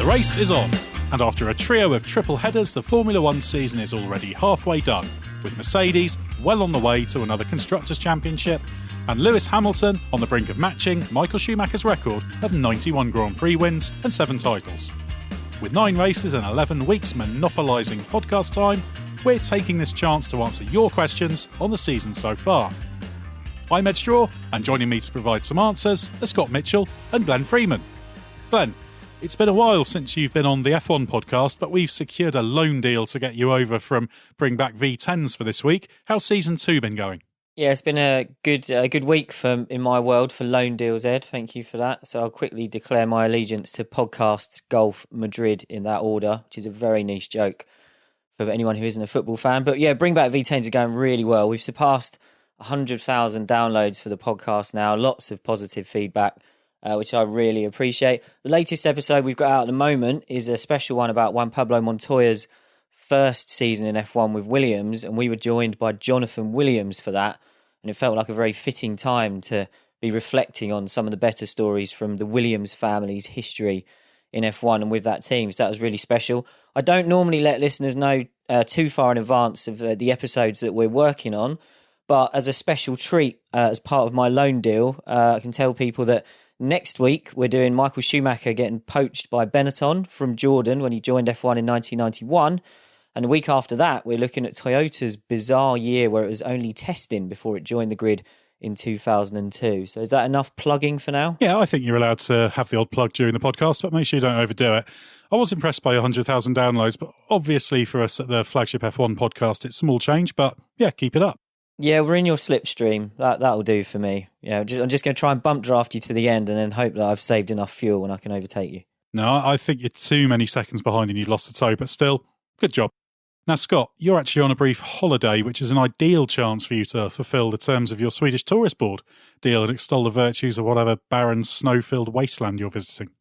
race is on, and after a trio of triple headers, the Formula One season is already halfway done, with Mercedes well on the way to another Constructors' Championship, and Lewis Hamilton on the brink of matching Michael Schumacher's record of 91 Grand Prix wins and 7 titles. With 9 races and 11 weeks monopolising podcast time, we're taking this chance to answer your questions on the season so far. I'm Ed Straw, and joining me to provide some answers are Scott Mitchell and Glenn Freeman. Glenn, it's been a while since you've been on the F1 podcast, but we've secured a loan deal to get you over from Bring Back V10s for this week. How's Season 2 been going? Yeah, it's been a good week in my world for loan deals, Ed. Thank you for that. So I'll quickly declare my allegiance to podcasts, golf, Madrid in that order, which is a very niche joke for anyone who isn't a football fan. But yeah, Bring Back V10s are going really well. We've surpassed 100,000 downloads for the podcast now. Lots of positive feedback, which I really appreciate. The latest episode we've got out at the moment is a special one about Juan Pablo Montoya's first season in F1 with Williams, and we were joined by Jonathan Williams for that, and it felt like a very fitting time to be reflecting on some of the better stories from the Williams family's history in F1 and with that team, so that was really special. I don't normally let listeners know too far in advance of the episodes that we're working on, but as a special treat, as part of my loan deal, I can tell people that next week, we're doing Michael Schumacher getting poached by Benetton from Jordan when he joined F1 in 1991. And the week after that, we're looking at Toyota's bizarre year where it was only testing before it joined the grid in 2002. So is that enough plugging for now? Yeah, I think you're allowed to have the odd plug during the podcast, but make sure you don't overdo it. I was impressed by 100,000 downloads, but obviously for us at the flagship F1 podcast, it's small change, but yeah, keep it up. Yeah, we're in your slipstream. That'll do for me. Yeah, I'm just going to try and bump draft you to the end and then hope that I've saved enough fuel and I can overtake you. No, I think you're too many seconds behind and you've lost the toe, but still, good job. Now, Scott, you're actually on a brief holiday, which is an ideal chance for you to fulfil the terms of your Swedish Tourist Board deal and extol the virtues of whatever barren, snow-filled wasteland you're visiting.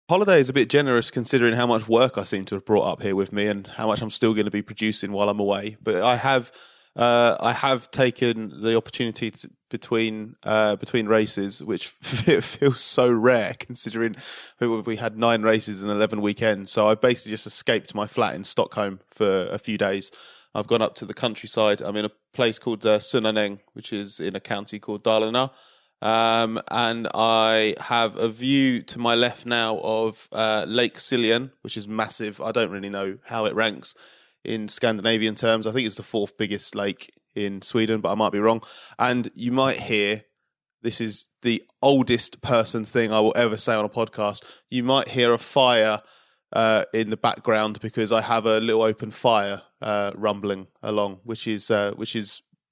Holiday is a bit generous considering how much work I seem to have brought up here with me and how much I'm still going to be producing while I'm away. But I have taken the opportunity between races, which feels so rare considering we had 9 races and 11 weekends. So I've basically just escaped my flat in Stockholm for a few days. I've gone up to the countryside. I'm in a place called Sunnaneng, which is in a county called Dalarna. And I have a view to my left now of Lake Siljan, which is massive. I don't really know how it ranks in Scandinavian terms. I think it's the 4th biggest lake in Sweden, but I might be wrong. And you might hear, this is the oldest person thing I will ever say on a podcast, you might hear a fire in the background because I have a little open fire rumbling along, which is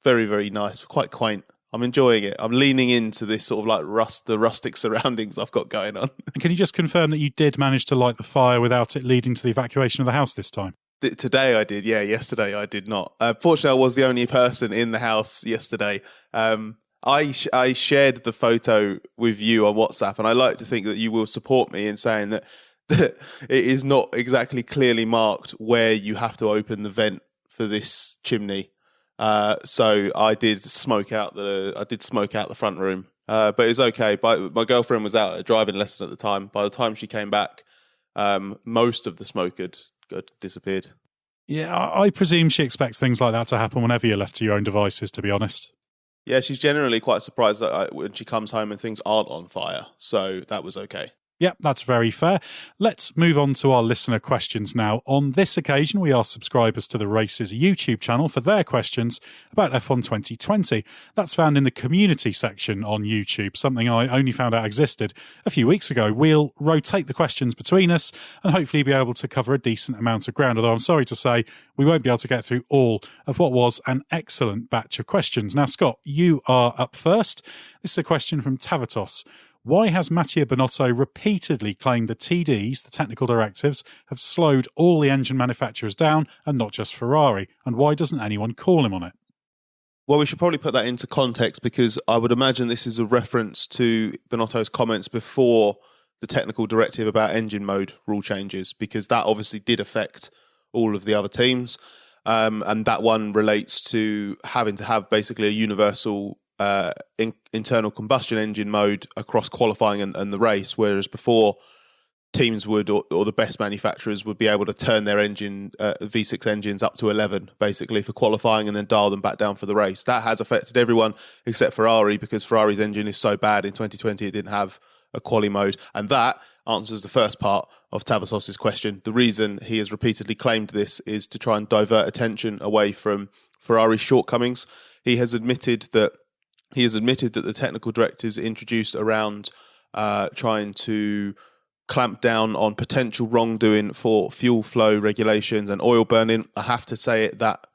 very, very nice, quite quaint. I'm enjoying it. I'm leaning into this sort of like the rustic surroundings I've got going on. And can you just confirm that you did manage to light the fire without it leading to the evacuation of the house this time? Today I did, yeah. Yesterday I did not. Fortunately, I was the only person in the house yesterday. I shared the photo with you on WhatsApp, and I like to think that you will support me in saying that it is not exactly clearly marked where you have to open the vent for this chimney. So I did smoke out the front room, but it's okay. My girlfriend was out at a driving lesson at the time. By the time she came back, most of the smoke had disappeared. Yeah, I presume she expects things like that to happen whenever you're left to your own devices, to be honest. Yeah, she's generally quite surprised when she comes home and things aren't on fire, so that was okay. Yep, that's very fair. Let's move on to our listener questions now. On this occasion, we asked subscribers to the Races YouTube channel for their questions about F1 2020. That's found in the community section on YouTube, something I only found out existed a few weeks ago. We'll rotate the questions between us and hopefully be able to cover a decent amount of ground, although I'm sorry to say we won't be able to get through all of what was an excellent batch of questions. Now, Scott, you are up first. This is a question from Tavatos. Why has Mattia Binotto repeatedly claimed the TDs, the technical directives, have slowed all the engine manufacturers down and not just Ferrari? And why doesn't anyone call him on it? Well, we should probably put that into context because I would imagine this is a reference to Binotto's comments before the technical directive about engine mode rule changes, because that obviously did affect all of the other teams. And that one relates to having to have basically a universal internal combustion engine mode across qualifying and the race, whereas before teams would, or the best manufacturers would be able to turn their V6 engines up to 11, basically, for qualifying and then dial them back down for the race. That has affected everyone except Ferrari, because Ferrari's engine is so bad in 2020 it didn't have a quali mode. And that answers the first part of Tavasos's question. The reason he has repeatedly claimed this is to try and divert attention away from Ferrari's shortcomings. He has admitted that the technical directives introduced around trying to clamp down on potential wrongdoing for fuel flow regulations and oil burning. I have to say it that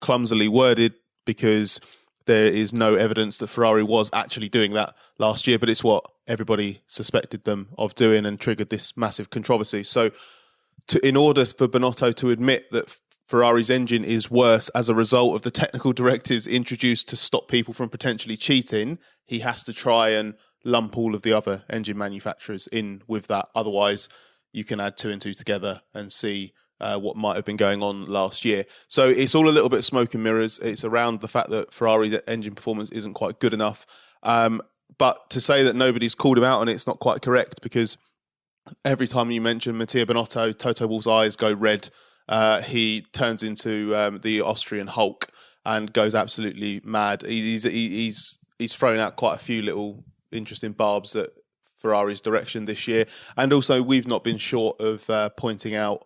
clumsily worded, because there is no evidence that Ferrari was actually doing that last year, but it's what everybody suspected them of doing and triggered this massive controversy. So in order for Binotto to admit that Ferrari's engine is worse as a result of the technical directives introduced to stop people from potentially cheating, he has to try and lump all of the other engine manufacturers in with that. Otherwise, you can add 2 and 2 together and see what might have been going on last year. So it's all a little bit smoke and mirrors. It's around the fact that Ferrari's engine performance isn't quite good enough. But to say that nobody's called him out on it's not quite correct, because every time you mention Mattia Binotto, Toto Wolff's eyes go red. He turns into the Austrian Hulk and goes absolutely mad. He's thrown out quite a few little interesting barbs at Ferrari's direction this year. And also, we've not been short of pointing out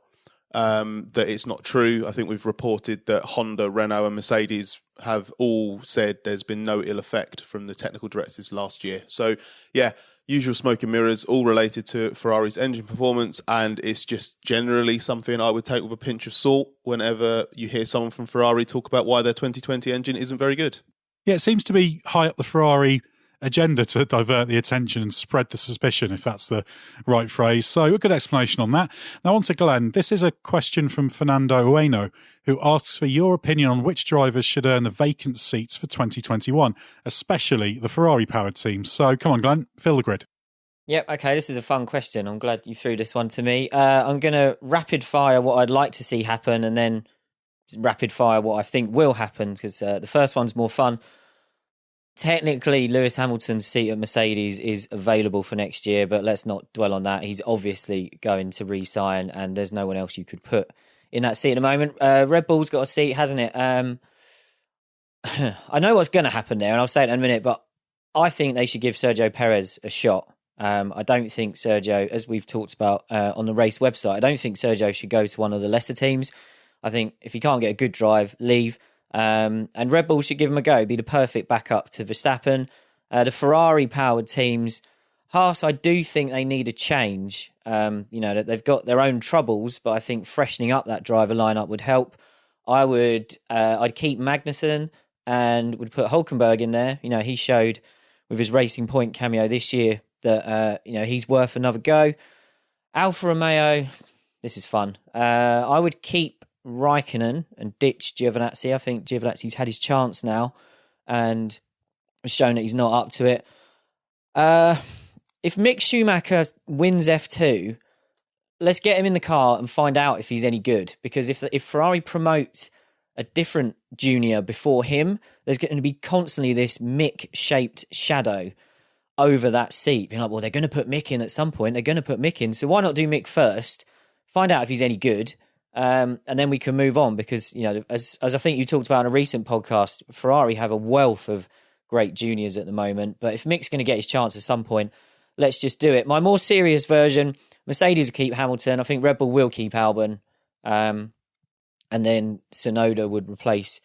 that it's not true. I think we've reported that Honda, Renault and Mercedes have all said there's been no ill effect from the technical directives last year. So, yeah, usual smoke and mirrors, all related to Ferrari's engine performance, and it's just generally something I would take with a pinch of salt whenever you hear someone from Ferrari talk about why their 2020 engine isn't very good. Yeah, it seems to be high up the Ferrari agenda to divert the attention and spread the suspicion, if that's the right phrase. So a good explanation on that. Now on to Glenn. This is a question from Fernando Ueno, who asks for your opinion on which drivers should earn the vacant seats for 2021, especially the Ferrari-powered teams. So come on, Glenn, fill the grid. Yep, okay, this is a fun question. I'm glad you threw this one to me. I'm going to rapid fire what I'd like to see happen and then rapid fire what I think will happen, because the first one's more fun. Technically, Lewis Hamilton's seat at Mercedes is available for next year, but let's not dwell on that. He's obviously going to re-sign, and there's no one else you could put in that seat at the moment. Red Bull's got a seat, hasn't it? I know what's going to happen there, and I'll say it in a minute, but I think they should give Sergio Perez a shot. I don't think Sergio, as we've talked about on the race website, I don't think Sergio should go to one of the lesser teams. I think if he can't get a good drive, leave. And Red Bull should give him a go, be the perfect backup to Verstappen. The Ferrari-powered teams, Haas, I do think they need a change. They've got their own troubles, but I think freshening up that driver lineup would help. I'd keep Magnussen and would put Hülkenberg in there. You know, he showed with his Racing Point cameo this year that he's worth another go. Alfa Romeo, this is fun. I would keep Raikkonen and ditch Giovinazzi. I think Giovinazzi's had his chance now and shown that he's not up to it. If Mick Schumacher wins F2, let's get him in the car and find out if he's any good. Because if Ferrari promotes a different junior before him, there's going to be constantly this Mick-shaped shadow over that seat. Being like, well, they're going to put Mick in at some point. They're going to put Mick in. So why not do Mick first, find out if he's any good, and then we can move on. Because, you know, as I think you talked about in a recent podcast, Ferrari have a wealth of great juniors at the moment. But if Mick's going to get his chance at some point, let's just do it. My more serious version, Mercedes will keep Hamilton. I think Red Bull will keep Albon. And then Tsunoda would replace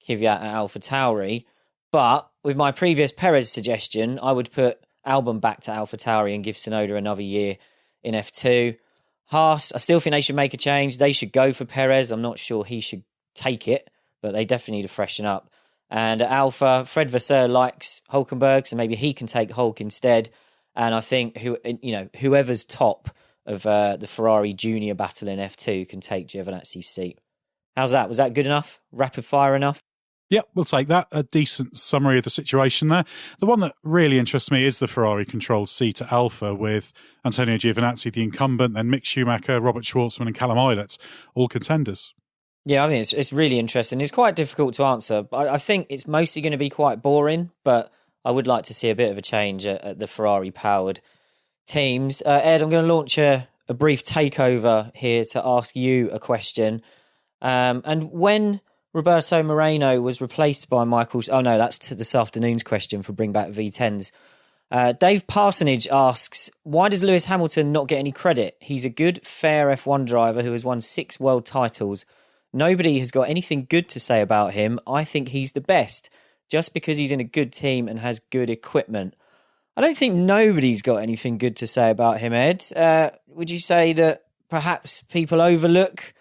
Kvyat at AlphaTauri. But with my previous Perez suggestion, I would put Albon back to AlphaTauri and give Tsunoda another year in F2. Haas, I still think they should make a change. They should go for Perez. I'm not sure he should take it, but they definitely need to freshen up. And at Alpha, Fred Vasseur likes Hülkenberg, so maybe he can take Hulk instead. And I think whoever's top of the Ferrari junior battle in F2 can take Giovinazzi's seat. How's that? Was that good enough? Rapid fire enough? Yep, we'll take that. A decent summary of the situation there. The one that really interests me is the Ferrari-controlled seat at Alpha with Antonio Giovinazzi, the incumbent, then Mick Schumacher, Robert Schwartzman and Callum Eilert, all contenders. Yeah, I think it's really interesting. It's quite difficult to answer. I think it's mostly going to be quite boring, but I would like to see a bit of a change at the Ferrari-powered teams. Ed, I'm going to launch a brief takeover here to ask you a question. And when Roberto Moreno was replaced by Michael... Oh, no, that's to this afternoon's question for Bring Back V10s. Dave Parsonage asks, why does Lewis Hamilton not get any credit? He's a good, fair F1 driver who has won 6 world titles. Nobody has got anything good to say about him. I think he's the best, just because he's in a good team and has good equipment. I don't think nobody's got anything good to say about him, Ed. Would you say that perhaps people overlook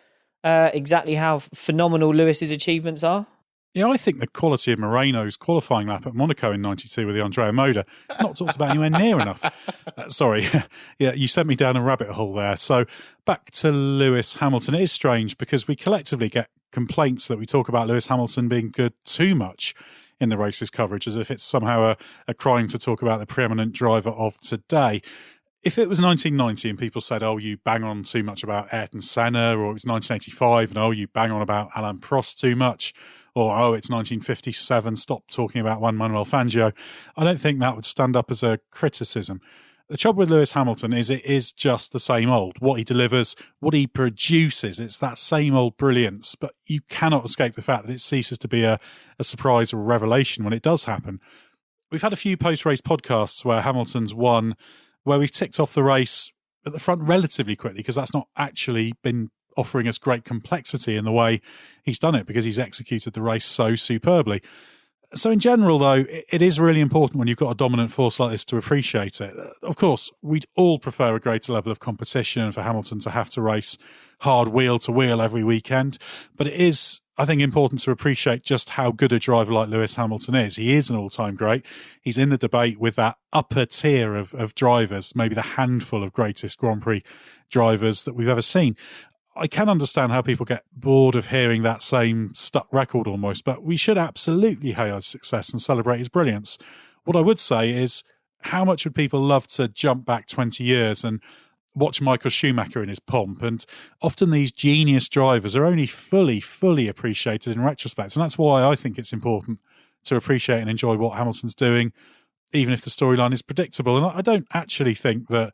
exactly how phenomenal Lewis's achievements are? Yeah, I think the quality of Moreno's qualifying lap at Monaco in 92 with the Andrea Moda is not talked about anywhere near enough. Sorry, yeah, you sent me down a rabbit hole there. So back to Lewis Hamilton. It is strange because we collectively get complaints that we talk about Lewis Hamilton being good too much in the races coverage, as if it's somehow a crime to talk about the preeminent driver of today. If it was 1990 and people said, oh, you bang on too much about Ayrton Senna, or it was 1985 and, oh, you bang on about Alain Prost too much, or, oh, it's 1957, stop talking about Juan Manuel Fangio, I don't think that would stand up as a criticism. The trouble with Lewis Hamilton is it is just the same old. What he delivers, what he produces, it's that same old brilliance, but you cannot escape the fact that it ceases to be a surprise or a revelation when it does happen. We've had a few post-race podcasts where Hamilton's won, where we've ticked off the race at the front relatively quickly, because that's not actually been offering us great complexity in the way he's done it, because he's executed the race so superbly. So in general, though, it is really important when you've got a dominant force like this to appreciate it. Of course, we'd all prefer a greater level of competition and for Hamilton to have to race hard wheel to wheel every weekend. But it is, I think, important to appreciate just how good a driver like Lewis Hamilton is. He is an all-time great. He's in the debate with that upper tier of drivers, maybe the handful of greatest Grand Prix drivers that we've ever seen. I can understand how people get bored of hearing that same stuck record almost, but we should absolutely hail his success and celebrate his brilliance. What I would say is, how much would people love to jump back 20 years and watch Michael Schumacher in his pomp? And often these genius drivers are only fully appreciated in retrospect. And that's why I think it's important to appreciate and enjoy what Hamilton's doing, even if the storyline is predictable. And I don't actually think that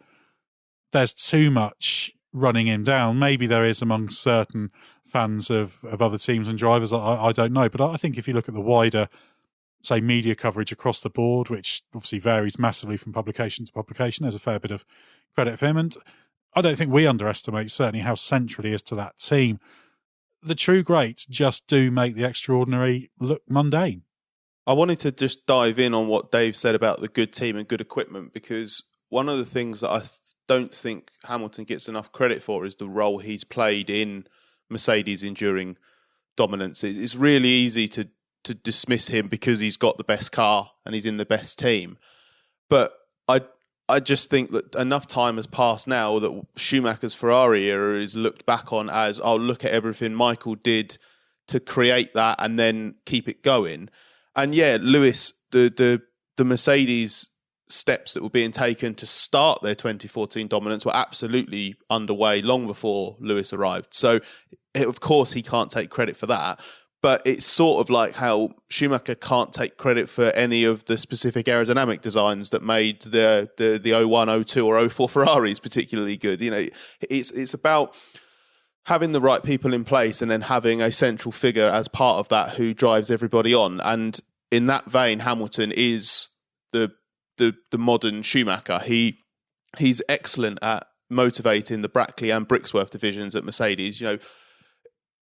there's too much running him down. Maybe there is among certain fans of other teams and drivers. I don't know. But I think if you look at the wider, say, media coverage across the board, which obviously varies massively from publication to publication, there's a fair bit of credit for him. And I don't think we underestimate certainly how central he is to that team. The true greats just do make the extraordinary look mundane. I wanted to just dive in on what Dave said about the good team and good equipment, because one of the things that I don't think Hamilton gets enough credit for is the role he's played in Mercedes' enduring dominance. It's really easy to dismiss him because he's got the best car and he's in the best team. But I just think that enough time has passed now that Schumacher's Ferrari era is looked back on as, oh, look at everything Michael did to create that and then keep it going. And yeah, Lewis, the Mercedes steps that were being taken to start their 2014 dominance were absolutely underway long before Lewis arrived. So, of course, he can't take credit for that. But it's sort of like how Schumacher can't take credit for any of the specific aerodynamic designs that made the 01, 02 or 04 Ferraris particularly good. You know, it's about having the right people in place and then having a central figure as part of that who drives everybody on. And in that vein, Hamilton is the modern Schumacher. He's excellent at motivating the Brackley and Brixworth divisions at Mercedes. You know,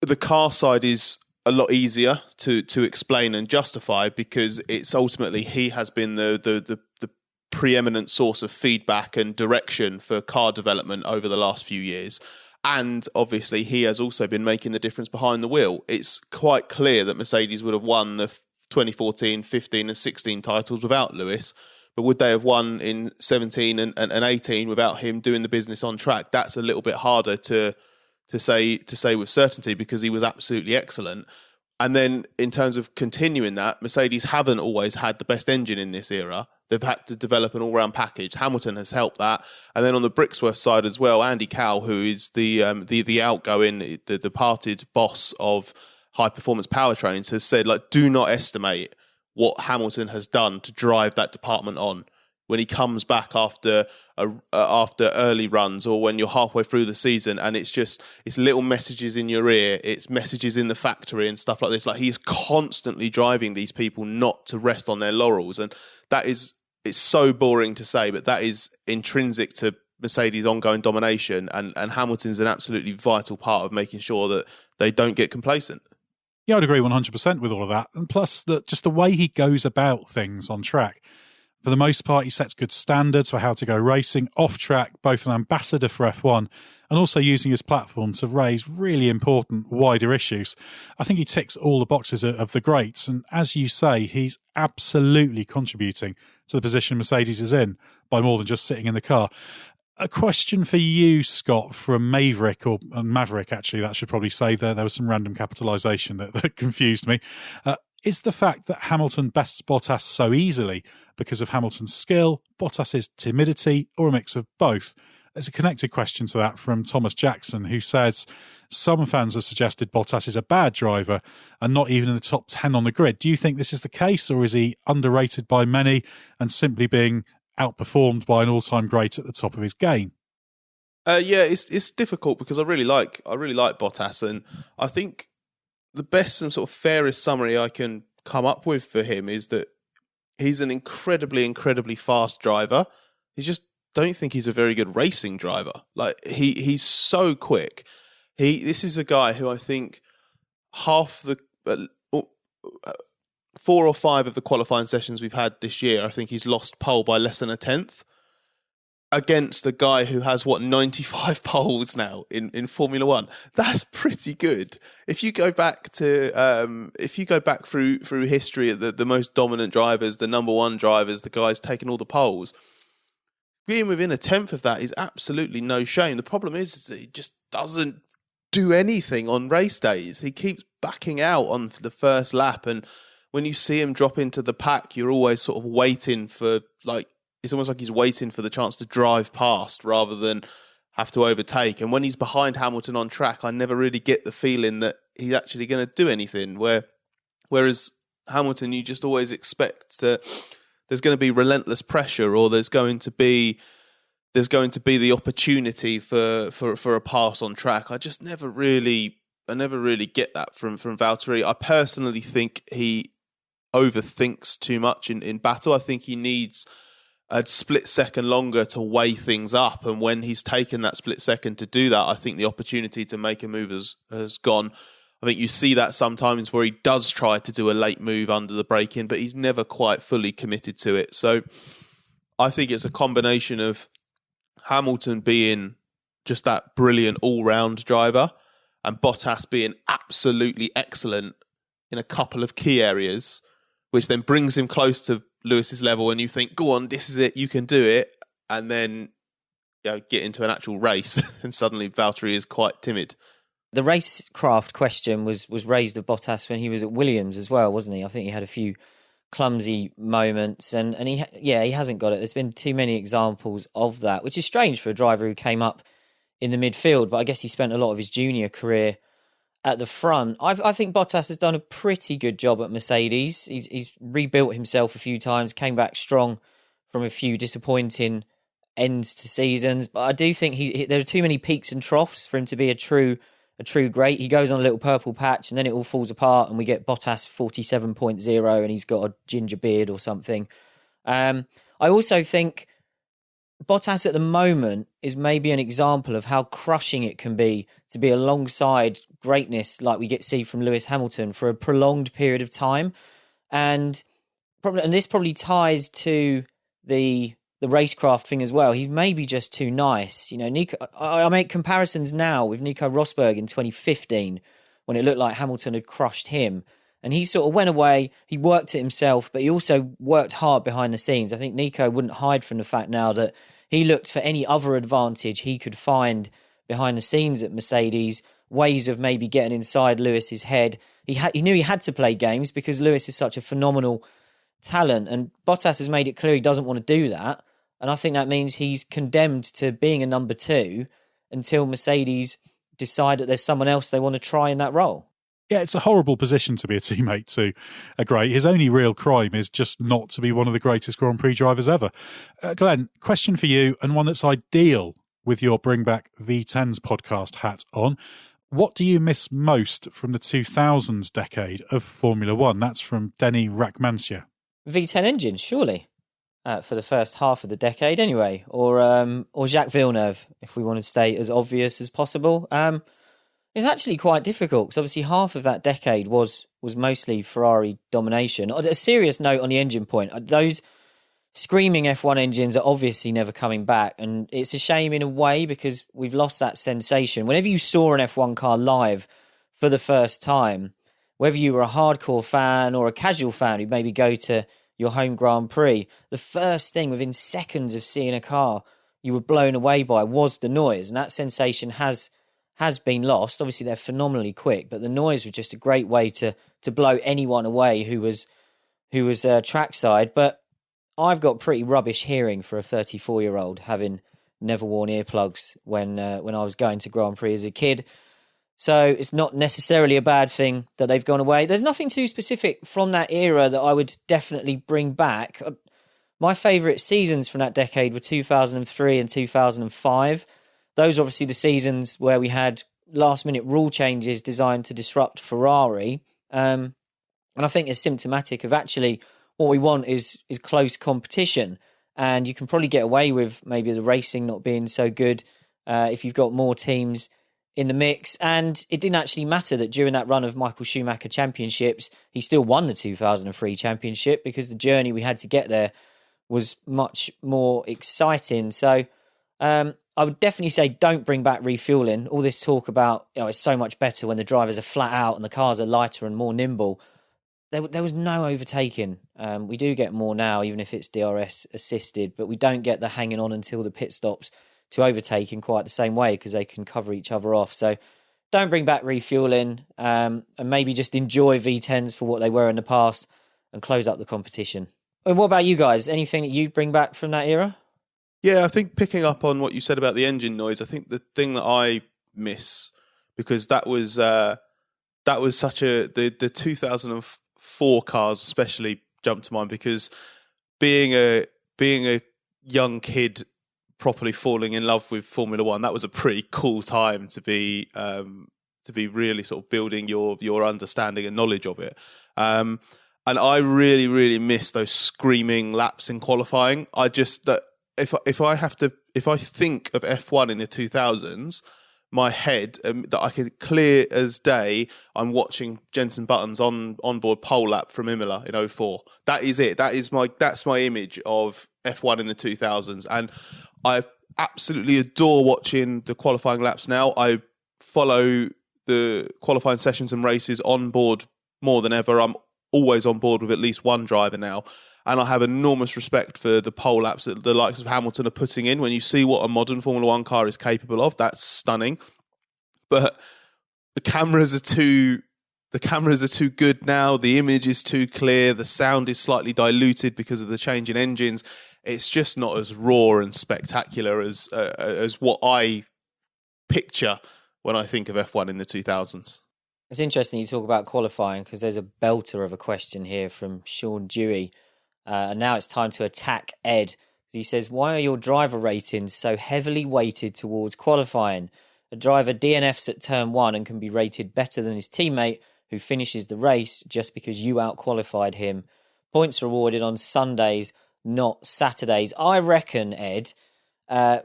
the car side is a lot easier to explain and justify because it's ultimately he has been the preeminent source of feedback and direction for car development over the last few years. And obviously he has also been making the difference behind the wheel. It's quite clear that Mercedes would have won the 2014, 15 and 16 titles without Lewis. But would they have won in 17 and 18 without him doing the business on track? That's a little bit harder to say with certainty because he was absolutely excellent. And then in terms of continuing that, Mercedes haven't always had the best engine in this era. They've had to develop an all-round package. Hamilton has helped that. And then on the Brixworth side as well, Andy Cowell, who is the outgoing, the departed boss of high-performance powertrains, has said, like, do not estimate what Hamilton has done to drive that department on. when he comes back after early runs, or when you're halfway through the season, and it's little messages in your ear, it's messages in the factory and stuff like this. Like, he's constantly driving these people not to rest on their laurels, and it's so boring to say, but that is intrinsic to Mercedes' ongoing domination, and Hamilton's an absolutely vital part of making sure that they don't get complacent. Yeah, I'd agree 100% with all of that. And plus, just the way he goes about things on track. For the most part, he sets good standards for how to go racing off track, both an ambassador for F1 and also using his platform to raise really important wider issues. I think he ticks all the boxes of the greats. And as you say, he's absolutely contributing to the position Mercedes is in by more than just sitting in the car. A question for you, Scott, from Maverick, or Maverick, actually, that should probably say there was some random capitalisation that confused me. Is the fact that Hamilton bests Bottas so easily because of Hamilton's skill, Bottas's timidity, or a mix of both? There's a connected question to that from Thomas Jackson, who says some fans have suggested Bottas is a bad driver and not even in the top 10 on the grid. Do you think this is the case, or is he underrated by many and simply being outperformed by an all-time great at the top of his game? Yeah, it's difficult because I really like Bottas, and I think the best and sort of fairest summary I can come up with for him is that he's an incredibly, incredibly fast driver. He just don't think he's a very good racing driver. Like, he's so quick. This is a guy who I think half the 4 or 5 of the qualifying sessions we've had this year, I think he's lost pole by less than a tenth, against a guy who has 95 poles now in Formula One. That's pretty good. If you go back through history, the most dominant drivers, the number one drivers, the guys taking all the poles, being within a tenth of that is absolutely no shame. The problem is that he just doesn't do anything on race days. He keeps backing out on the first lap, and when you see him drop into the pack, you're always sort of waiting for, like, it's almost like he's waiting for the chance to drive past rather than have to overtake. And when he's behind Hamilton on track, I never really get the feeling that he's actually going to do anything. Whereas Hamilton, you just always expect that there's going to be relentless pressure, or there's going to be the opportunity for a pass on track. I never really get that from Valtteri. I personally think he overthinks too much in battle. I think he needs a split second longer to weigh things up, and when he's taken that split second to do that, I think the opportunity to make a move has gone. I think you see that sometimes where he does try to do a late move under the braking, but he's never quite fully committed to it. So I think it's a combination of Hamilton being just that brilliant all-round driver and Bottas being absolutely excellent in a couple of key areas, which then brings him close to Lewis's level, and you think, go on, this is it, you can do it, and then get into an actual race, and suddenly Valtteri is quite timid. The racecraft question was raised of Bottas when he was at Williams as well, wasn't he? I think he had a few clumsy moments, and he hasn't got it. There's been too many examples of that, which is strange for a driver who came up in the midfield, but I guess he spent a lot of his junior career at the front. I think Bottas has done a pretty good job at Mercedes. He's rebuilt himself a few times, came back strong from a few disappointing ends to seasons. But I do think there are too many peaks and troughs for him to be a true great. He goes on a little purple patch and then it all falls apart and we get Bottas 47.0 and he's got a ginger beard or something. I also think Bottas at the moment is maybe an example of how crushing it can be to be alongside greatness like we see from Lewis Hamilton for a prolonged period of time. And this probably ties to the racecraft thing as well. He's maybe just too nice. You know, Nico, I make comparisons now with Nico Rosberg in 2015 when it looked like Hamilton had crushed him. And he sort of went away, he worked it himself, but he also worked hard behind the scenes. I think Nico wouldn't hide from the fact now that he looked for any other advantage he could find behind the scenes at Mercedes, ways of maybe getting inside Lewis's head. He knew he had to play games because Lewis is such a phenomenal talent, and Bottas has made it clear he doesn't want to do that. And I think that means he's condemned to being a number 2 until Mercedes decide that there's someone else they want to try in that role. Yeah, it's a horrible position to be a teammate to a great. His only real crime is just not to be one of the greatest Grand Prix drivers ever. Glenn, question for you, and one that's ideal with your Bring Back V10s podcast hat on. What do you miss most from the 2000s decade of Formula One? That's from Denny Rackmansja. V10 engines, surely, for the first half of the decade anyway. Or Jacques Villeneuve, if we want to stay as obvious as possible. It's actually quite difficult because obviously half of that decade was mostly Ferrari domination. On a serious note on the engine point, those screaming F1 engines are obviously never coming back, and it's a shame in a way because we've lost that sensation. Whenever you saw an F1 car live for the first time, whether you were a hardcore fan or a casual fan who'd maybe go to your home Grand Prix, the first thing within seconds of seeing a car you were blown away by was the noise, and that sensation has been lost. Obviously, they're phenomenally quick, but the noise was just a great way to blow anyone away who was trackside. But I've got pretty rubbish hearing for a 34-year-old, having never worn earplugs when I was going to Grand Prix as a kid. So it's not necessarily a bad thing that they've gone away. There's nothing too specific from that era that I would definitely bring back. My favourite seasons from that decade were 2003 and 2005. Those are obviously the seasons where we had last-minute rule changes designed to disrupt Ferrari. And I think it's symptomatic of actually what we want is close competition. And you can probably get away with maybe the racing not being so good if you've got more teams in the mix. And it didn't actually matter that during that run of Michael Schumacher championships, he still won the 2003 championship because the journey we had to get there was much more exciting. So I would definitely say don't bring back refueling. All this talk about it's so much better when the drivers are flat out and the cars are lighter and more nimble. There was no overtaking. We do get more now, even if it's DRS assisted, but we don't get the hanging on until the pit stops to overtake in quite the same way because they can cover each other off. So don't bring back refueling and maybe just enjoy V10s for what they were in the past and close up the competition. And what about you guys? Anything that you'd bring back from that era? Yeah, I think picking up on what you said about the engine noise, I think the thing that I miss, because that was such the 2004 cars especially jumped to mind, because being a young kid properly falling in love with Formula One, that was a pretty cool time to be really sort of building your understanding and knowledge of it. And I really, really miss those screaming laps in qualifying. If I think of F1 in the 2000s, my head that I could clear as day, I'm watching Jenson Button's onboard pole lap from Imola in 04. That is it. That's my image of F1 in the 2000s, and I absolutely adore watching the qualifying laps now. I follow the qualifying sessions and races on board more than ever. I'm always on board with at least one driver now. And I have enormous respect for the pole laps that the likes of Hamilton are putting in. When you see what a modern Formula One car is capable of, that's stunning. But the cameras are too good now. The image is too clear. The sound is slightly diluted because of the change in engines. It's just not as raw and spectacular as what I picture when I think of F1 in the 2000s. It's interesting you talk about qualifying because there's a belter of a question here from Sean Dewey. And now it's time to attack Ed. He says, why are your driver ratings so heavily weighted towards qualifying? A driver DNFs at turn 1 and can be rated better than his teammate who finishes the race just because you out-qualified him. Points are awarded on Sundays, not Saturdays. I reckon, Ed,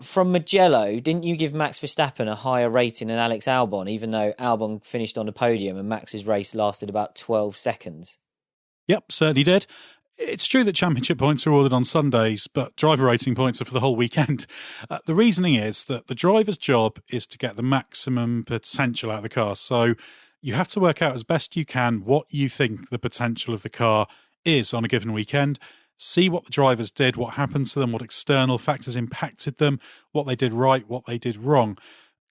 from Mugello, didn't you give Max Verstappen a higher rating than Alex Albon, even though Albon finished on the podium and Max's race lasted about 12 seconds? Yep, certainly did. It's true that championship points are awarded on Sundays, but driver rating points are for the whole weekend. The reasoning is that the driver's job is to get the maximum potential out of the car. So you have to work out as best you can what you think the potential of the car is on a given weekend. See what the drivers did, what happened to them, what external factors impacted them, what they did right, what they did wrong.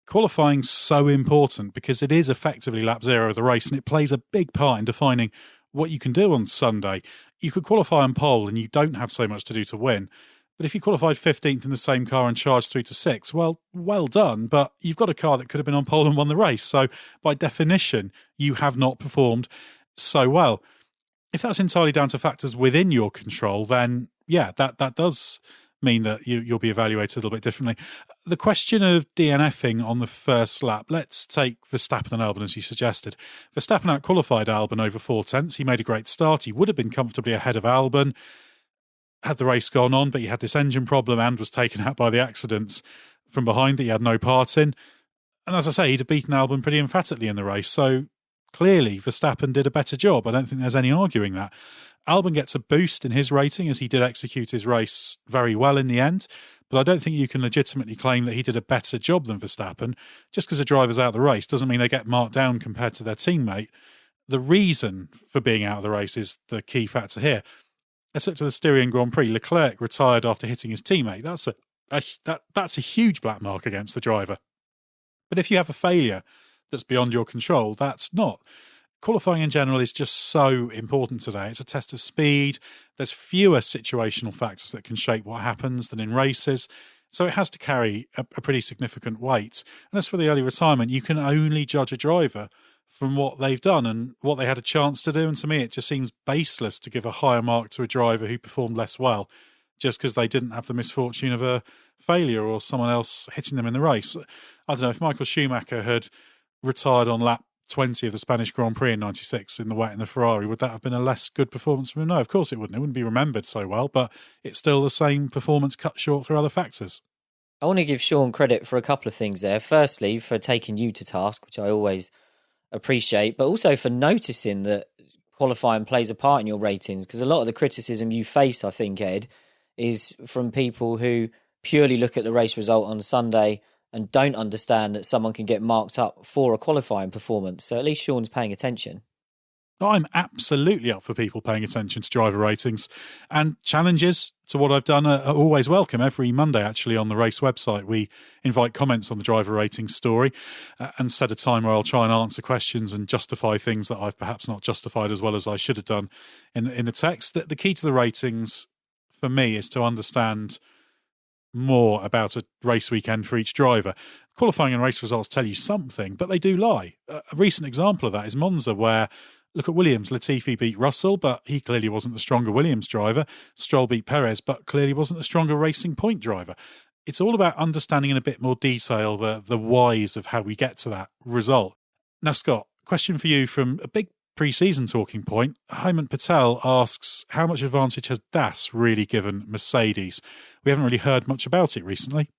Qualifying's so important because it is effectively lap zero of the race, and it plays a big part in defining what you can do on Sunday. You could qualify on pole and you don't have so much to do to win, But if you qualified 15th in the same car and charged through to 6th, well done, but you've got a car that could have been on pole and won the race. So by definition, you have not performed so well. If that's entirely down to factors within your control, then yeah, that does mean that you'll be evaluated a little bit differently. The question of DNFing on the first lap, let's take Verstappen and Albon as you suggested. Verstappen out-qualified Albon over 4/10. He made a great start. He would have been comfortably ahead of Albon had the race gone on, but he had this engine problem and was taken out by the accidents from behind that he had no part in. And as I say, he'd have beaten Albon pretty emphatically in the race. So clearly Verstappen did a better job. I don't think there's any arguing that. Albon gets a boost in his rating as he did execute his race very well in the end, but I don't think you can legitimately claim that he did a better job than Verstappen. Just because a driver's out of the race doesn't mean they get marked down compared to their teammate. The reason for being out of the race is the key factor here. Let's look to the Styrian Grand Prix. Leclerc retired after hitting his teammate. That's a huge black mark against the driver. But if you have a failure that's beyond your control, that's not. Qualifying in general is just so important today. It's a test of speed. There's fewer situational factors that can shape what happens than in races. So it has to carry a pretty significant weight. And as for the early retirement, you can only judge a driver from what they've done and what they had a chance to do. And to me, it just seems baseless to give a higher mark to a driver who performed less well just because they didn't have the misfortune of a failure or someone else hitting them in the race. I don't know, if Michael Schumacher had retired on lap 20 of the Spanish Grand Prix in 96 in the wet in the Ferrari, would that have been a less good performance from him? No, of course it wouldn't. It wouldn't be remembered so well, but it's still the same performance cut short through other factors. I want to give Sean credit for a couple of things there. Firstly, for taking you to task, which I always appreciate, but also for noticing that qualifying plays a part in your ratings, because a lot of the criticism you face, I think, Ed, is from people who purely look at the race result on Sunday and don't understand that someone can get marked up for a qualifying performance. So at least Sean's paying attention. I'm absolutely up for people paying attention to driver ratings, and challenges to what I've done are always welcome. Every Monday, actually, on the race website, we invite comments on the driver ratings story and set a time where I'll try and answer questions and justify things that I've perhaps not justified as well as I should have done in the text. The key to the ratings for me is to understand more about a race weekend for each driver. Qualifying and race results tell you something, but they do lie. A recent example of that is Monza, where look at Williams. Latifi beat Russell, but he clearly wasn't the stronger Williams driver. Stroll beat Perez, but clearly wasn't the stronger Racing Point driver. It's all about understanding in a bit more detail the whys of how we get to that result. Now, Scott, question for you from a big pre-season talking point. Hemant Patel asks, how much advantage has DAS really given Mercedes? We haven't really heard much about it recently.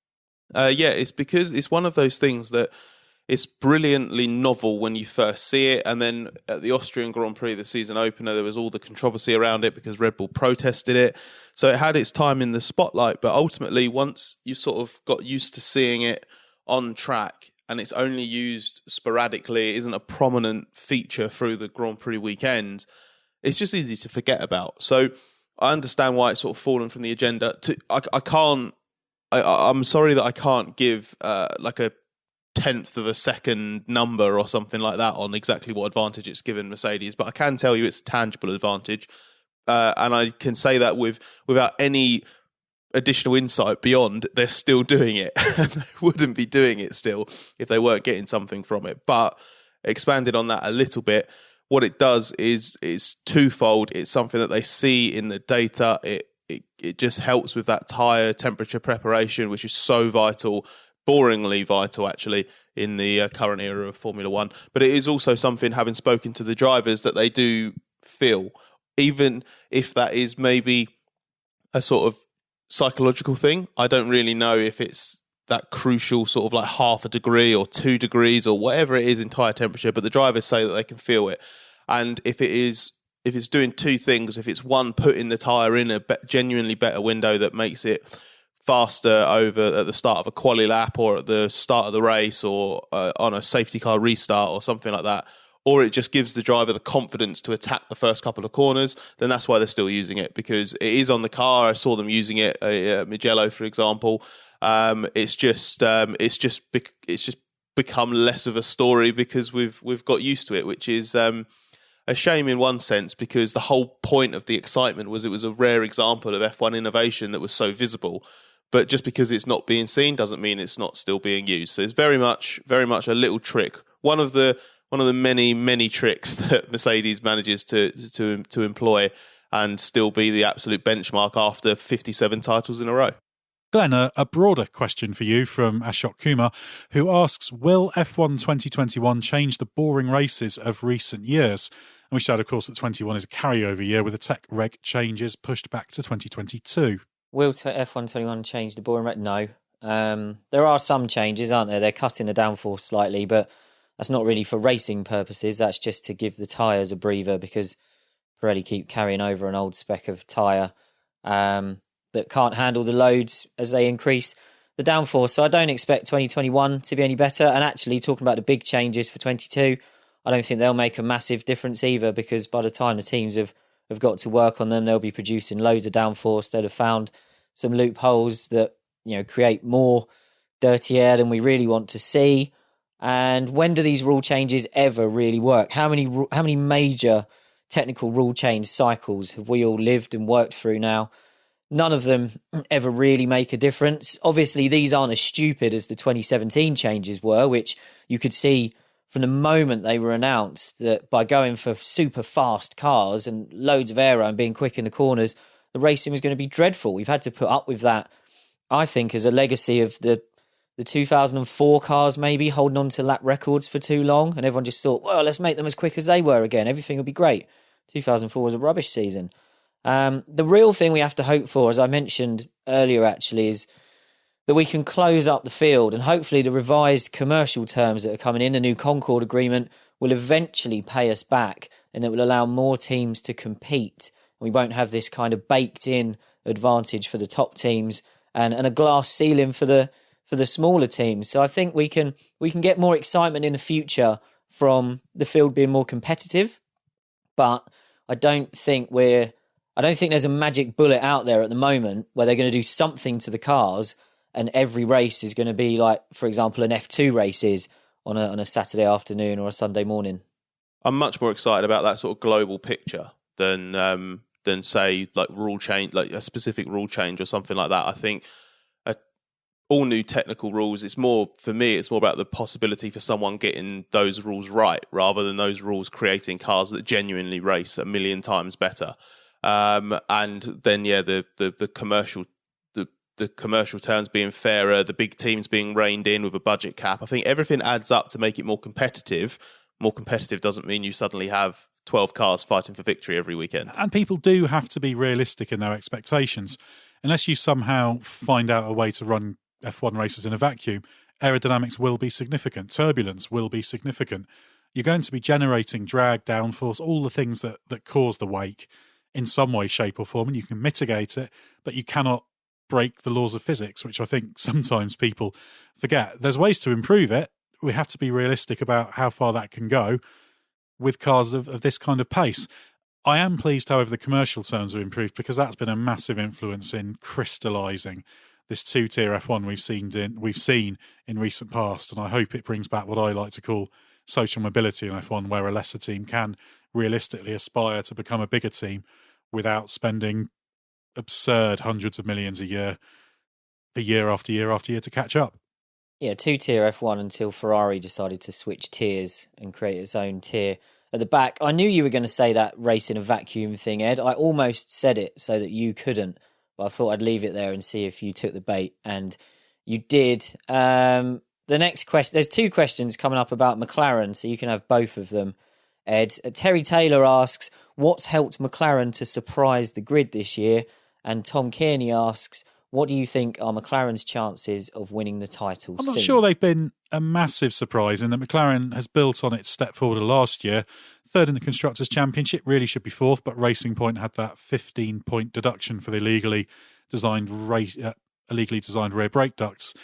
Yeah, it's because it's one of those things that it's brilliantly novel when you first see it, and then at the Austrian Grand Prix, the season opener, there was all the controversy around it because Red Bull protested it. So it had its time in the spotlight, but ultimately, once you sort of got used to seeing it on track and it's only used sporadically, it isn't a prominent feature through the Grand Prix weekend, it's just easy to forget about. So I understand why it's sort of fallen from the agenda. I'm sorry that I can't give like a 1/10 of a second number or something like that on exactly what advantage it's given Mercedes, but I can tell you it's a tangible advantage, and I can say that without any additional insight beyond they're still doing it. They wouldn't be doing it still if they weren't getting something from it. But expanded on that a little bit, what it does is twofold. It's something that they see in the data. It just helps with that tyre temperature preparation, which is so vital, boringly vital actually, in the current era of Formula One. But it is also something, having spoken to the drivers, that they do feel, even if that is maybe a sort of psychological thing. I don't really know if it's that crucial sort of like 1/2 degree or 2 degrees or whatever it is in tyre temperature, but the drivers say that they can feel it. And if it's doing two things, if it's one, putting the tyre in a genuinely better window that makes it faster over at the start of a quali lap or at the start of the race or on a safety car restart or something like that, or it just gives the driver the confidence to attack the first couple of corners, then that's why they're still using it, because it is on the car. I saw them using it at Mugello, for example. It's just become less of a story because we've got used to it, which is a shame in one sense, because the whole point of the excitement was it was a rare example of F1 innovation that was so visible. But just because it's not being seen doesn't mean it's not still being used. So it's very much a little trick. One of the many tricks that Mercedes manages to employ and still be the absolute benchmark after 57 titles in a row. Glenn, a broader question for you from Ashok Kumar, who asks, will F1 2021 change the boring races of recent years? And we should add, of course, that 21 is a carryover year with the tech reg changes pushed back to 2022. Will F1 21 change the boring race? No. There are some changes, aren't there? They're cutting the downforce slightly, but that's not really for racing purposes. That's just to give the tyres a breather, because Pirelli keep carrying over an old spec of tyre that can't handle the loads as they increase the downforce. So I don't expect 2021 to be any better. And actually, talking about the big changes for 22, I don't think they'll make a massive difference either, because by the time the teams have got to work on them, they'll be producing loads of downforce. They'll have found some loopholes that, create more dirty air than we really want to see. And when do these rule changes ever really work? How many major technical rule change cycles have we all lived and worked through now? None of them ever really make a difference. Obviously, these aren't as stupid as the 2017 changes were, which you could see from the moment they were announced, that by going for super fast cars and loads of aero and being quick in the corners, the racing was going to be dreadful. We've had to put up with that, I think, as a legacy of the 2004 cars maybe holding on to lap records for too long, and everyone just thought, well, let's make them as quick as they were again. Everything will be great. 2004 was a rubbish season. The real thing we have to hope for, as I mentioned earlier actually, is that we can close up the field, and hopefully the revised commercial terms that are coming in, the new Concord agreement, will eventually pay us back, and it will allow more teams to compete. We won't have this kind of baked in advantage for the top teams and a glass ceiling for the smaller teams. So I think we can get more excitement in the future from the field being more competitive, but I don't think there's a magic bullet out there at the moment where they're going to do something to the cars and every race is going to be like, for example, an F2 race is on a Saturday afternoon or a Sunday morning. I'm much more excited about that sort of global picture than say like rule change, like a specific rule change or something like that. I think all new technical rules, it's more about the possibility for someone getting those rules right rather than those rules creating cars that genuinely race a million times better. And then, the commercial terms being fairer, the big teams being reined in with a budget cap. I think everything adds up to make it more competitive. More competitive doesn't mean you suddenly have 12 cars fighting for victory every weekend. And people do have to be realistic in their expectations. Unless you somehow find out a way to run F1 races in a vacuum, aerodynamics will be significant, turbulence will be significant. You're going to be generating drag, downforce, all the things that cause the wake in some way, shape or form, and you can mitigate it, but you cannot break the laws of physics, which I think sometimes people forget. There's ways to improve it. We have to be realistic about how far that can go with cars of this kind of pace. I am pleased, however, the commercial terms have improved, because that's been a massive influence in crystallising this two-tier F1 we've seen in recent past, and I hope it brings back what I like to call social mobility in F1, where a lesser team can realistically aspire to become a bigger team without spending absurd hundreds of millions a year after year after year to catch up. Yeah, two-tier F1 until Ferrari decided to switch tiers and create its own tier at the back. I knew you were going to say that race in a vacuum thing, Ed. I almost said it so that you couldn't, but I thought I'd leave it there and see if you took the bait, and you did. The next question, there's two questions coming up about McLaren, so you can have both of them, Ed. Terry Taylor asks, what's helped McLaren to surprise the grid this year? And Tom Kearney asks, what do you think are McLaren's chances of winning the title I'm not soon? sure they've been a massive surprise in that McLaren has built on its step forward of last year. Third in the Constructors' Championship, really should be fourth, but Racing Point had that 15-point deduction for the illegally designed rear brake ducts.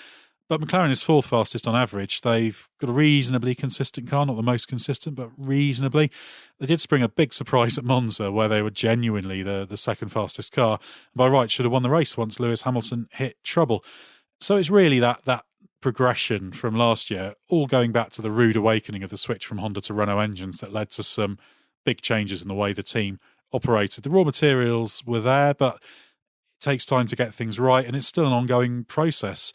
But McLaren is fourth fastest on average. They've got a reasonably consistent car, not the most consistent, but reasonably. They did spring a big surprise at Monza, where they were genuinely the second fastest car. By rights, should have won the race once Lewis Hamilton hit trouble. So it's really that progression from last year, all going back to the rude awakening of the switch from Honda to Renault engines that led to some big changes in the way the team operated. The raw materials were there, but it takes time to get things right, and it's still an ongoing process.